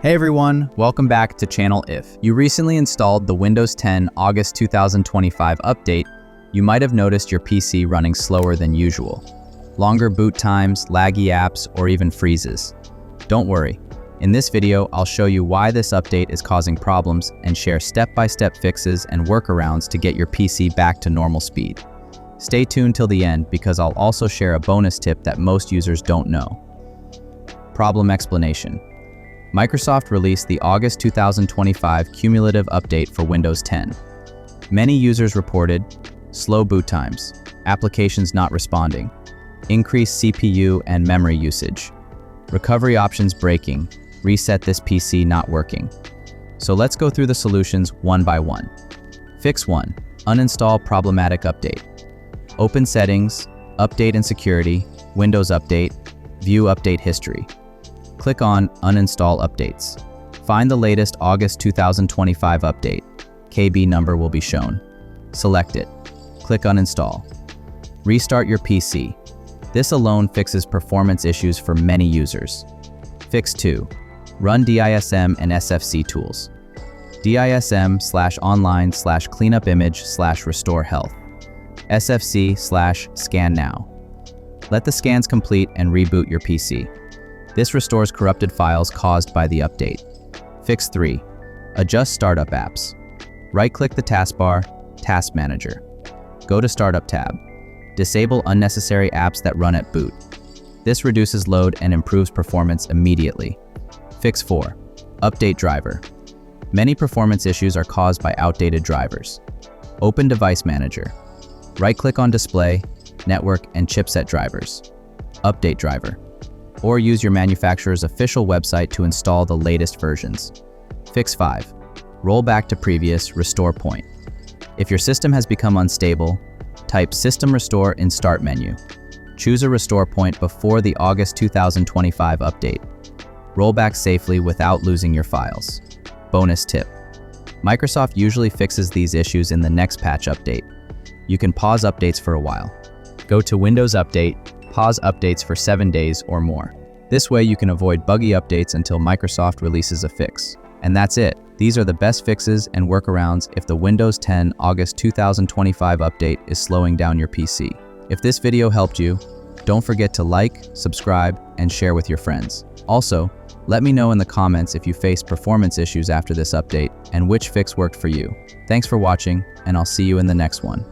Hey everyone, welcome back to Channel If. You recently installed the Windows 10 August 2025 update. You might have noticed your PC running slower than usual. Longer boot times, laggy apps, or even freezes. Don't worry. In this video, I'll show you why this update is causing problems and share step-by-step fixes and workarounds to get your PC back to normal speed. Stay tuned till the end because I'll also share a bonus tip that most users don't know. Problem explanation. Microsoft released the August 2025 cumulative update for Windows 10. Many users reported slow boot times, applications not responding, increased CPU and memory usage, recovery options breaking, reset this PC not working. So let's go through the solutions one by one. Fix 1. Uninstall problematic update. Open Settings, Update and Security, Windows Update, View Update History. Click on Uninstall Updates. Find the latest August 2025 update. KB number will be shown. Select it. Click Uninstall. Restart your PC. This alone fixes performance issues for many users. Fix 2. Run DISM and SFC tools. DISM/online/cleanup image/restore health. SFC/scan now. Let the scans complete and reboot your PC. This restores corrupted files caused by the update. Fix 3. Adjust startup apps. Right-click the taskbar, Task Manager. Go to Startup tab. Disable unnecessary apps that run at boot. This reduces load and improves performance immediately. Fix 4. Update driver. Many performance issues are caused by outdated drivers. Open Device Manager. Right-click on Display, Network, and Chipset drivers. Update driver. Or use your manufacturer's official website to install the latest versions. Fix 5. Roll back to previous restore point. If your system has become unstable, type System Restore in Start menu. Choose a restore point before the August 2025 update. Roll back safely without losing your files. Bonus tip. Microsoft usually fixes these issues in the next patch update. You can pause updates for a while. Go to Windows Update, pause updates for 7 days or more. This way you can avoid buggy updates until Microsoft releases a fix. And that's it. These are the best fixes and workarounds if the Windows 10 August 2025 update is slowing down your PC. If this video helped you, don't forget to like, subscribe, and share with your friends. Also, let me know in the comments if you faced performance issues after this update and which fix worked for you. Thanks for watching, and I'll see you in the next one.